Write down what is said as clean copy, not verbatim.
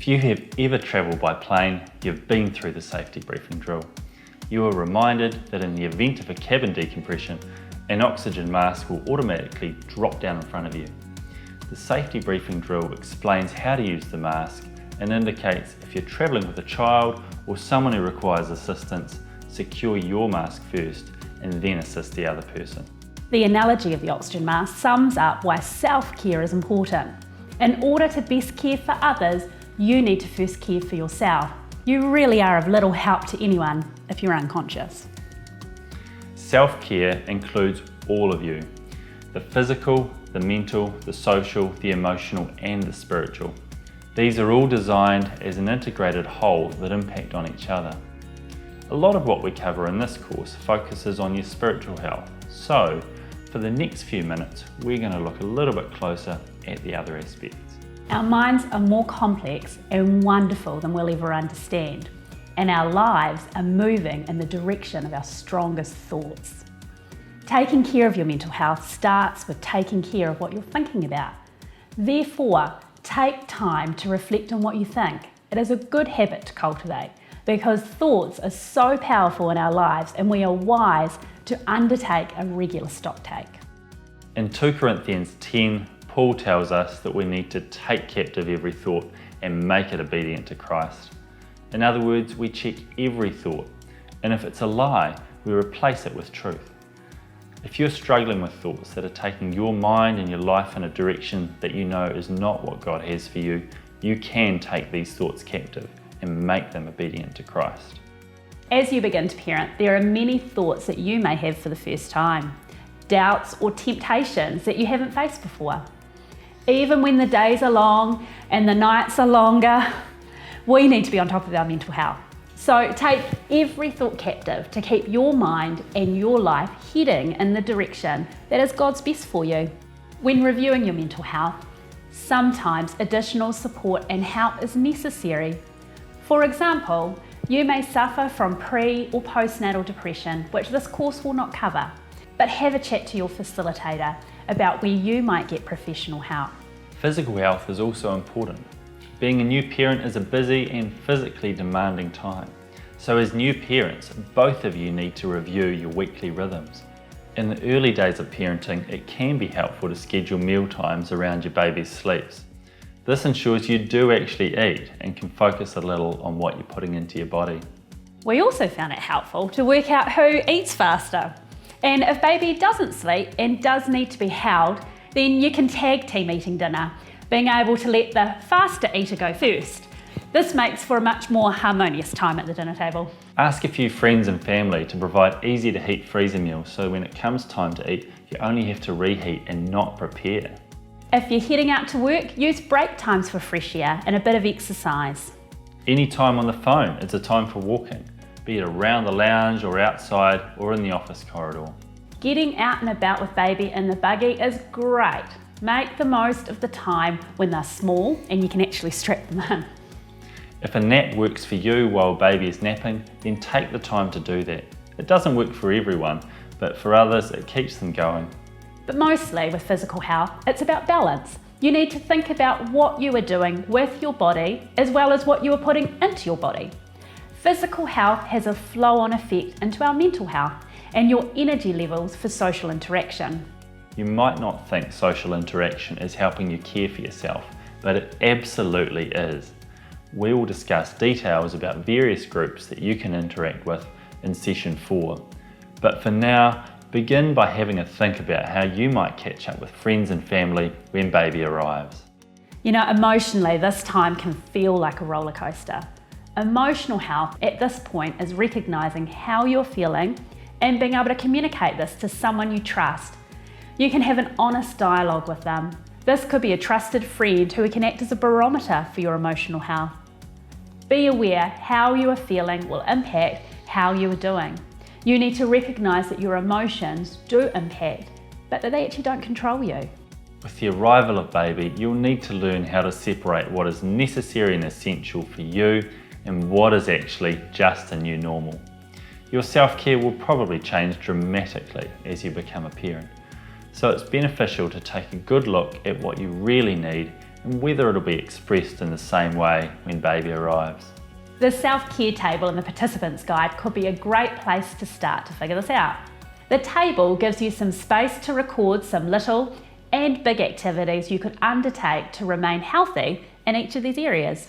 If you have ever travelled by plane, you've been through the safety briefing drill. You are reminded that in the event of a cabin decompression, an oxygen mask will automatically drop down in front of you. The safety briefing drill explains how to use the mask and indicates if you're travelling with a child or someone who requires assistance, secure your mask first and then assist the other person. The analogy of the oxygen mask sums up why self-care is important. In order to best care for others, you need to first care for yourself. You really are of little help to anyone if you're unconscious. Self-care includes all of you. The physical, the mental, the social, the emotional and the spiritual. These are all designed as an integrated whole that impact on each other. A lot of what we cover in this course focuses on your spiritual health. So, for the next few minutes, we're going to look a little bit closer at the other aspects. Our minds are more complex and wonderful than we'll ever understand, and our lives are moving in the direction of our strongest thoughts. Taking care of your mental health starts with taking care of what you're thinking about. Therefore, take time to reflect on what you think. It is a good habit to cultivate because thoughts are so powerful in our lives and we are wise to undertake a regular stocktake. In 2 Corinthians 10, Paul tells us that we need to take captive every thought and make it obedient to Christ. In other words, we check every thought, and if it's a lie, we replace it with truth. If you're struggling with thoughts that are taking your mind and your life in a direction that you know is not what God has for you, you can take these thoughts captive and make them obedient to Christ. As you begin to parent, there are many thoughts that you may have for the first time, doubts or temptations that you haven't faced before. Even when the days are long and the nights are longer, we need to be on top of our mental health. So take every thought captive to keep your mind and your life heading in the direction that is God's best for you. When reviewing your mental health, sometimes additional support and help is necessary. For example, you may suffer from pre- or postnatal depression, which this course will not cover, but have a chat to your facilitator about where you might get professional help. Physical health is also important. Being a new parent is a busy and physically demanding time. So as new parents, both of you need to review your weekly rhythms. In the early days of parenting, it can be helpful to schedule meal times around your baby's sleeps. This ensures you do actually eat and can focus a little on what you're putting into your body. We also found it helpful to work out who eats faster. And if baby doesn't sleep and does need to be held, then you can tag team eating dinner, being able to let the faster eater go first. This makes for a much more harmonious time at the dinner table. Ask a few friends and family to provide easy to heat freezer meals so when it comes time to eat, you only have to reheat and not prepare. If you're heading out to work, use break times for fresh air and a bit of exercise. Any time on the phone is a time for walking, be it around the lounge or outside or in the office corridor. Getting out and about with baby in the buggy is great. Make the most of the time when they're small and you can actually strap them in. If a nap works for you while baby is napping, then take the time to do that. It doesn't work for everyone, but for others it keeps them going. But mostly with physical health, it's about balance. You need to think about what you are doing with your body as well as what you are putting into your body. Physical health has a flow-on effect into our mental health and your energy levels for social interaction. You might not think social interaction is helping you care for yourself, but it absolutely is. We will discuss details about various groups that you can interact with in session 4. But for now, begin by having a think about how you might catch up with friends and family when baby arrives. You know, emotionally, this time can feel like a roller coaster. Emotional health at this point is recognizing how you're feeling and being able to communicate this to someone you trust. You can have an honest dialogue with them. This could be a trusted friend who can act as a barometer for your emotional health. Be aware how you are feeling will impact how you are doing. You need to recognize that your emotions do impact, but that they actually don't control you. With the arrival of baby, you'll need to learn how to separate what is necessary and essential for you and what is actually just a new normal. Your self-care will probably change dramatically as you become a parent. So it's beneficial to take a good look at what you really need and whether it'll be expressed in the same way when baby arrives. The self-care table in the participants guide could be a great place to start to figure this out. The table gives you some space to record some little and big activities you could undertake to remain healthy in each of these areas.